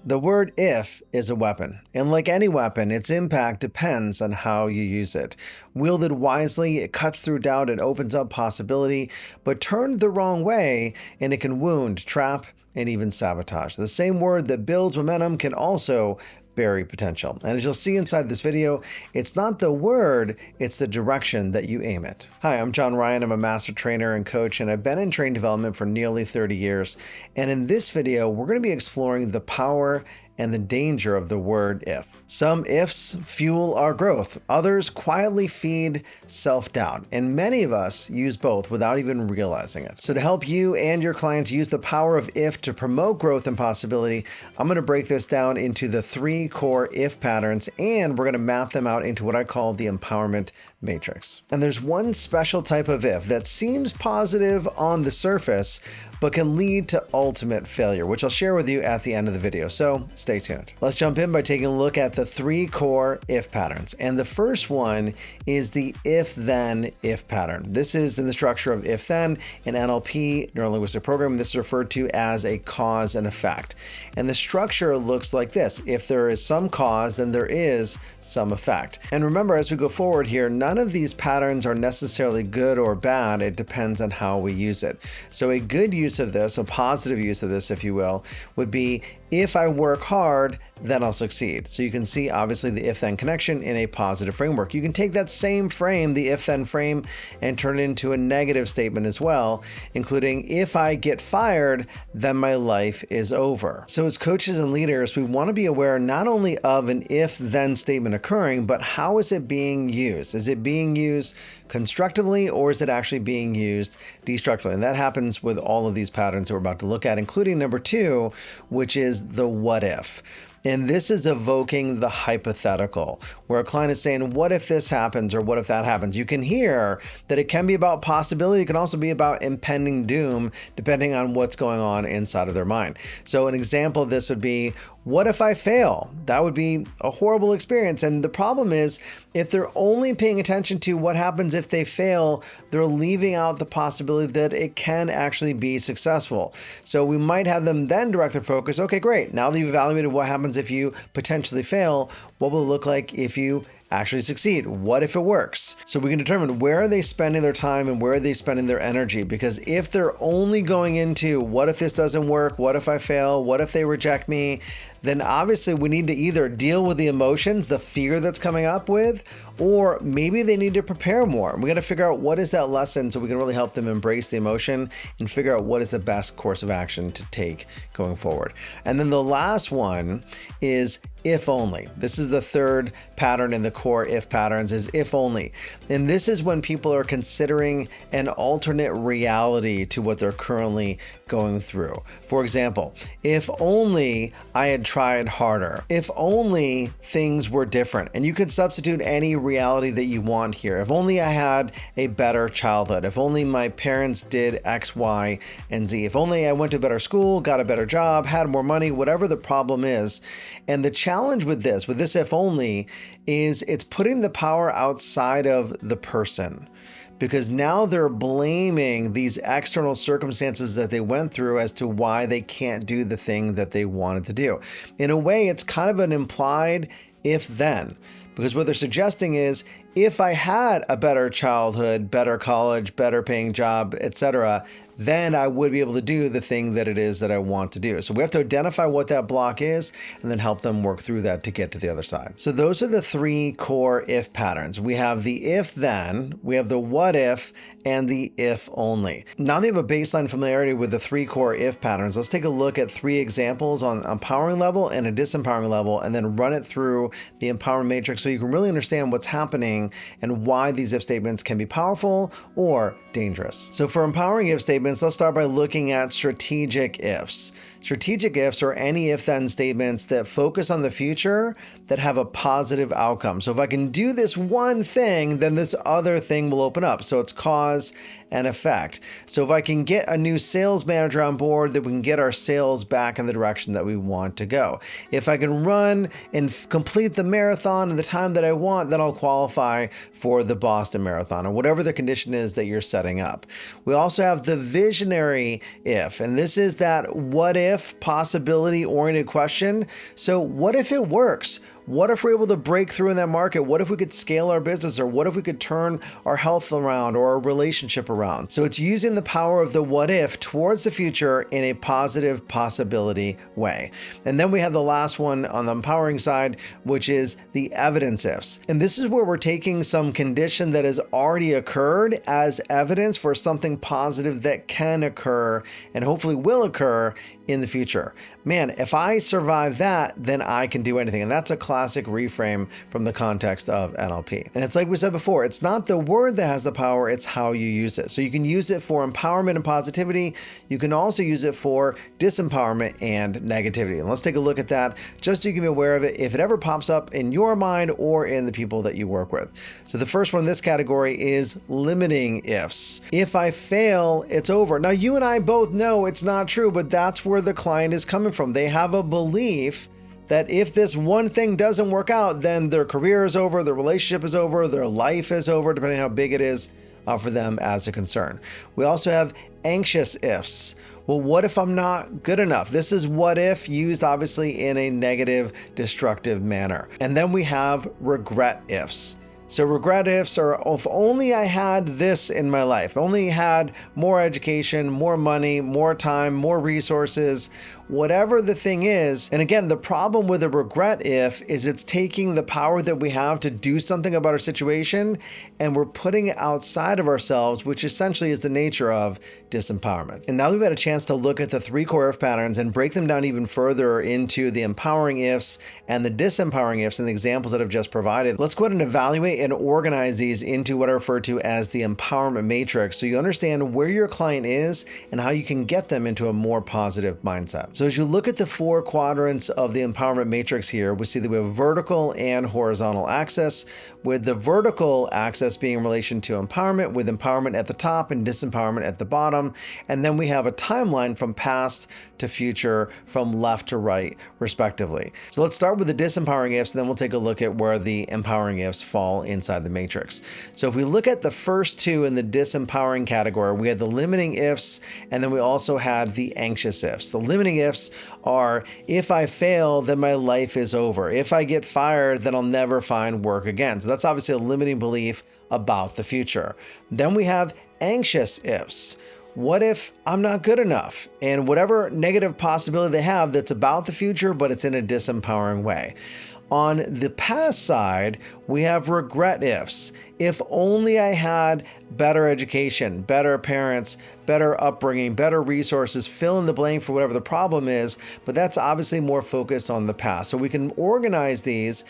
The word if is a weapon, and like any weapon, its impact depends on how you use it. Wielded wisely, it cuts through doubt and opens up possibility, but turned the wrong way, and it can wound, trap, and even sabotage. The same word that builds momentum can also bury potential. And as you'll see inside this video, it's not the word, it's the direction that you aim it. Hi, I'm John Ryan. I'm a master trainer and coach, and I've been in training development for nearly 30 years. And in this video, we're going to be exploring the power and the danger of the word if. Some ifs fuel our growth, others quietly feed self-doubt, and many of us use both without even realizing it. So to help you and your clients use the power of if to promote growth and possibility, I'm going to break this down into the 3 core if patterns, and we're going to map them out into what I call the empowerment matrix. And there's one special type of if that seems positive on the surface, but can lead to ultimate failure, which I'll share with you at the end of the video, so stay tuned. Let's jump in by taking a look at the 3 core if patterns. And the first one is the if-then-if pattern. This is in the structure of if-then. In NLP, neuro-linguistic programming, this is referred to as a cause and effect. And the structure looks like this. If there is some cause, then there is some effect. And remember, as we go forward here, none of these patterns are necessarily good or bad. It depends on how we use it. So a good use of this, a positive use of this, if you will, would be if I work hard, then I'll succeed. So you can see obviously the if-then connection in a positive framework. You can take that same frame, the if-then frame, and turn it into a negative statement as well, including if I get fired, then my life is over. So as coaches and leaders, we want to be aware not only of an if-then statement occurring, but how is it being used? Is it being used constructively, or is it actually being used destructively? And that happens with all of these patterns that we're about to look at, including number 2, which is the what if. And this is evoking the hypothetical, where a client is saying, what if this happens or what if that happens? You can hear that it can be about possibility. It can also be about impending doom, depending on what's going on inside of their mind. So an example of this would be, what if I fail? That would be a horrible experience. And the problem is, if they're only paying attention to what happens if they fail, they're leaving out the possibility that it can actually be successful. So we might have them then direct their focus. Okay, great. Now that you've evaluated what happens if you potentially fail, what will it look like if you actually succeed? What if it works? So we can determine where are they spending their time and where are they spending their energy. Because if they're only going into what if this doesn't work, what if I fail, what if they reject me, then obviously we need to either deal with the emotions, the fear that's coming up with, or maybe they need to prepare more. We got to figure out what is that lesson so we can really help them embrace the emotion and figure out what is the best course of action to take going forward. And then the last one is if only. This is the 3rd pattern in the core if patterns, is if only. And this is when people are considering an alternate reality to what they're currently going through. For example, if only I had tried harder, if only things were different. And you could substitute any reality that you want here. If only I had a better childhood, if only my parents did X, Y, and Z, if only I went to a better school, got a better job, had more money, whatever the problem is. And the challenge with this if only, is it's putting the power outside of the person. Because now they're blaming these external circumstances that they went through as to why they can't do the thing that they wanted to do. In a way, it's kind of an implied if-then. Because what they're suggesting is, if I had a better childhood, better college, better paying job, etc., then I would be able to do the thing that it is that I want to do. So we have to identify what that block is and then help them work through that to get to the other side. So those are the 3 core if patterns. We have the if then, we have the what if, and the if only. Now that you have a baseline familiarity with the 3 core if patterns, let's take a look at 3 examples on empowering level and a disempowering level, and then run it through the empowerment matrix so you can really understand what's happening and why these if statements can be powerful or dangerous. So for empowering if statements, let's start by looking at strategic ifs. Strategic ifs are any if-then statements that focus on the future that have a positive outcome. So if I can do this one thing, then this other thing will open up. So it's cause and effect. So if I can get a new sales manager on board, then we can get our sales back in the direction that we want to go. If I can run and complete the marathon in the time that I want, then I'll qualify for the Boston Marathon or whatever the condition is that you're setting up. We also have the visionary if, and this is that what if if possibility oriented question. So what if it works? What if we're able to break through in that market? What if we could scale our business? Or what if we could turn our health around or our relationship around? So it's using the power of the what if towards the future in a positive possibility way. And then we have the last one on the empowering side, which is the evidence ifs. And this is where we're taking some condition that has already occurred as evidence for something positive that can occur and hopefully will occur in the future. Man, if I survive that, then I can do anything. And that's a classic reframe from the context of NLP. And it's like we said before, it's not the word that has the power, it's how you use it. So you can use it for empowerment and positivity. You can also use it for disempowerment and negativity. And let's take a look at that just so you can be aware of it if it ever pops up in your mind or in the people that you work with. So the first one in this category is limiting ifs. If I fail, it's over. Now you and I both know it's not true, but that's where the client is coming from. They have a belief that if this one thing doesn't work out, then their career is over, their relationship is over, their life is over, depending on how big it is for them as a concern. We also have anxious ifs. Well, what if I'm not good enough? This is what if used obviously in a negative, destructive manner. And then we have regret ifs. So regret ifs are, if only I had this in my life, only had more education, more money, more time, more resources, whatever the thing is. And again, the problem with a regret if is it's taking the power that we have to do something about our situation and we're putting it outside of ourselves, which essentially is the nature of disempowerment. And now that we've had a chance to look at the 3 core if patterns and break them down even further into the empowering ifs and the disempowering ifs and the examples that I've just provided, let's go ahead and evaluate and organize these into what I refer to as the empowerment matrix so you understand where your client is and how you can get them into a more positive mindset. So as you look at the 4 quadrants of the empowerment matrix here, we see that we have vertical and horizontal axis, with the vertical axis being in relation to empowerment, with empowerment at the top and disempowerment at the bottom. And then we have a timeline from past to future, from left to right, respectively. So let's start with the disempowering ifs, and then we'll take a look at where the empowering ifs fall inside the matrix. So if we look at the first 2 in the disempowering category, we had the limiting ifs, and then we also had the anxious ifs. The limiting ifs are, if I fail, then my life is over. If I get fired, then I'll never find work again. So that's obviously a limiting belief about the future. Then we have anxious ifs. What if I'm not good enough? And whatever negative possibility they have that's about the future, but it's in a disempowering way. On the past side, we have regret ifs. If only I had better education, better parents, better upbringing, better resources, fill in the blank for whatever the problem is, but that's obviously more focused on the past. So we can organize these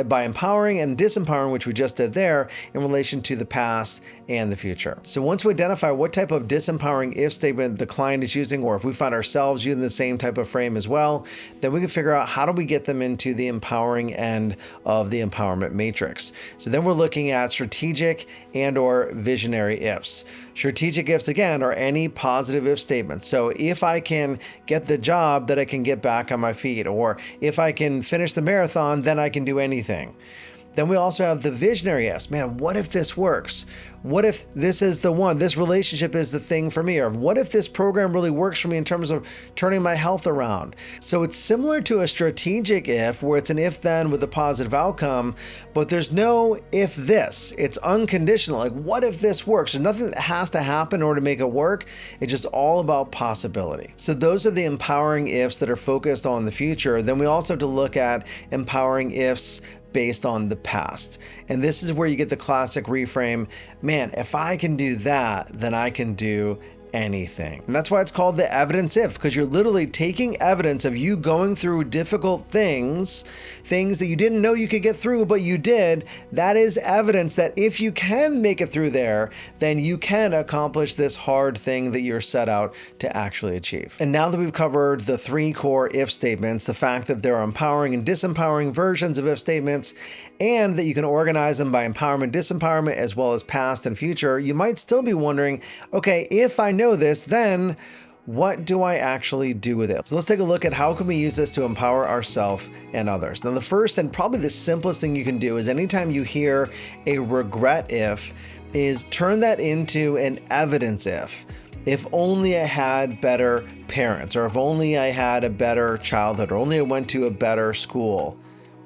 by empowering and disempowering, which we just did there, in relation to the past and the future. So once we identify what type of disempowering if statement the client is using, or if we find ourselves using the same type of frame as well, then we can figure out how do we get them into the empowering end of the empowerment matrix. So then we're looking at strategic and or visionary ifs. Strategic ifs, again, are any positive if statements. So if I can get the job, that I can get back on my feet, or if I can finish the marathon, then I can do anything. Then we also have the visionary ifs. Man, what if this works? What if this is the one? This relationship is the thing for me? Or what if this program really works for me in terms of turning my health around? So it's similar to a strategic if, where it's an if then with a positive outcome, but there's no if this. It's unconditional. Like, what if this works? There's nothing that has to happen in order to make it work. It's just all about possibility. So those are the empowering ifs that are focused on the future. Then we also have to look at empowering ifs based on the past. And this is where you get the classic reframe. Man, if I can do that, then I can do anything. And that's why it's called the evidence if, because you're literally taking evidence of you going through difficult things that you didn't know you could get through, but you did. That is evidence that if you can make it through there, then you can accomplish this hard thing that you're set out to actually achieve. And now that we've covered the 3 core if statements, the fact that there are empowering and disempowering versions of if statements, and that you can organize them by empowerment, disempowerment, as well as past and future, you might still be wondering, okay, if I know this, then what do I actually do with it? So let's take a look at how can we use this to empower ourselves and others. Now, the first and probably the simplest thing you can do is anytime you hear a regret if, is turn that into an evidence if. If only I had better parents, or if only I had a better childhood, or only I went to a better school,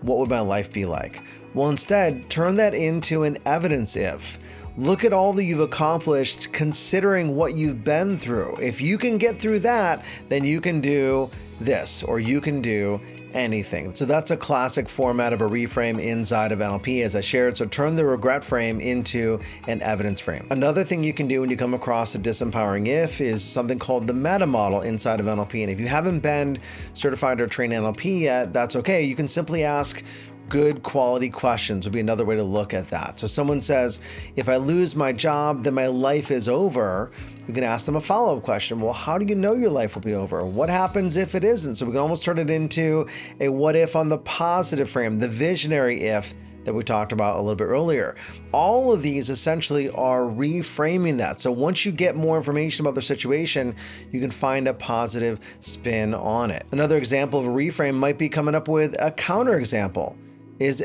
what would my life be like? Well, instead, turn that into an evidence if. Look at all that you've accomplished considering what you've been through. If you can get through that, then you can do this, or you can do anything. So that's a classic format of a reframe inside of NLP, as I shared. So turn the regret frame into an evidence frame. Another thing you can do when you come across a disempowering if is something called the meta model inside of NLP. And if you haven't been certified or trained NLP yet, that's okay. You can simply ask good quality questions would be another way to look at that. So someone says, if I lose my job, then my life is over. You can ask them a follow-up question. Well, how do you know your life will be over? What happens if it isn't? So we can almost turn it into a what if on the positive frame, the visionary if that we talked about a little bit earlier. All of these essentially are reframing that. So once you get more information about the situation, you can find a positive spin on it. Another example of a reframe might be coming up with a counterexample.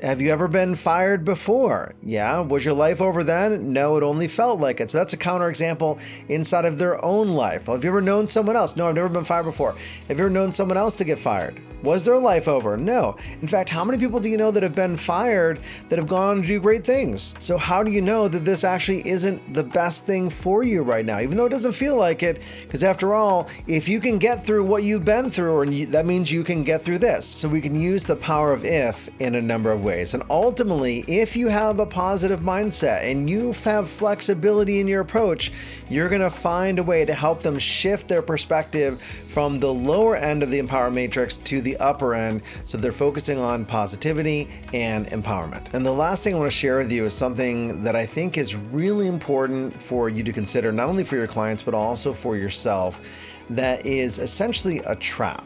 Have you ever been fired before? Yeah. Was your life over then? No, it only felt like it. So that's a counterexample inside of their own life. Well, have you ever known someone else? No, I've never been fired before. Have you ever known someone else to get fired? Was their life over? No. In fact, how many people do you know that have been fired that have gone on to do great things? So how do you know that this actually isn't the best thing for you right now, even though it doesn't feel like it? Because after all, if you can get through what you've been through, that means you can get through this. So we can use the power of if in a number of ways. And ultimately, if you have a positive mindset and you have flexibility in your approach, you're going to find a way to help them shift their perspective from the lower end of the empower matrix to the upper end, so they're focusing on positivity and empowerment. And the last thing I want to share with you is something that I think is really important for you to consider, not only for your clients, but also for yourself, that is essentially a trap.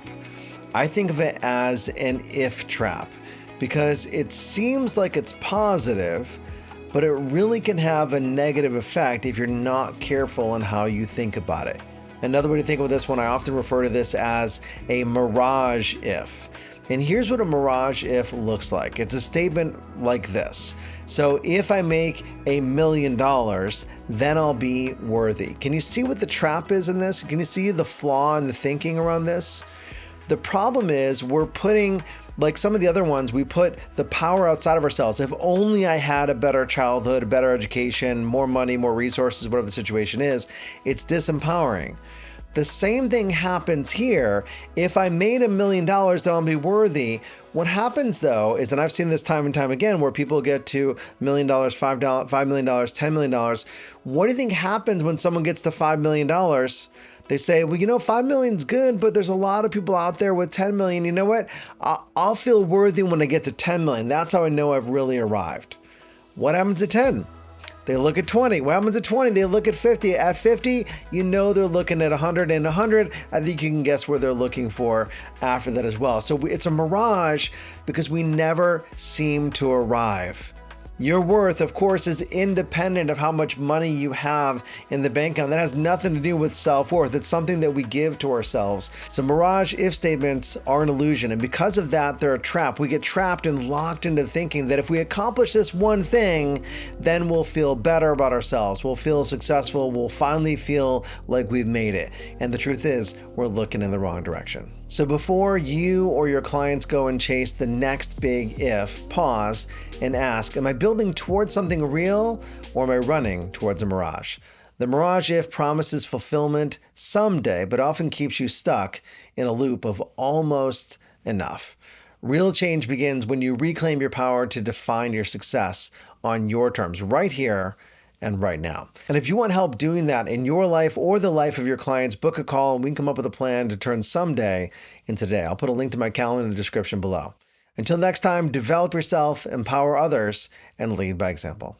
I think of it as an if trap, because it seems like it's positive, but it really can have a negative effect if you're not careful in how you think about it. Another way to think of this one, I often refer to this as a mirage if. And here's what a mirage if looks like. It's a statement like this. So if I make $1 million, then I'll be worthy. Can you see what the trap is in this? Can you see the flaw in the thinking around this? The problem is we're putting, like some of the other ones, we put the power outside of ourselves. If only I had a better childhood, a better education, more money, more resources, whatever the situation is, it's disempowering. The same thing happens here. If I made $1 million, then I'll be worthy. What happens though is, and I've seen this time and time again, where people get to $1 million, $5 million, $10 million. What do you think happens when someone gets to $5 million? They say, well, 5 million's good, but there's a lot of people out there with 10 million. You know what? I'll feel worthy when I get to 10 million. That's how I know I've really arrived. What happens at 10? They look at 20. What happens at 20? They look at 50. At 50, they're looking at 100, and 100, I think you can guess where they're looking for after that as well. So it's a mirage because we never seem to arrive. Your worth, of course, is independent of how much money you have in the bank account. That has nothing to do with self-worth. It's something that we give to ourselves. So mirage if statements are an illusion, and because of that, they're a trap. We get trapped and locked into thinking that if we accomplish this one thing, then we'll feel better about ourselves. We'll feel successful. We'll finally feel like we've made it. And the truth is, we're looking in the wrong direction. So before you or your clients go and chase the next big if, pause and ask, am I building towards something real, or am I running towards a mirage? The mirage if promises fulfillment someday, but often keeps you stuck in a loop of almost enough. Real change begins when you reclaim your power to define your success on your terms, right here and right now. And if you want help doing that in your life or the life of your clients, book a call and we can come up with a plan to turn someday into today. I'll put a link to my calendar in the description below. Until next time, develop yourself, empower others, and lead by example.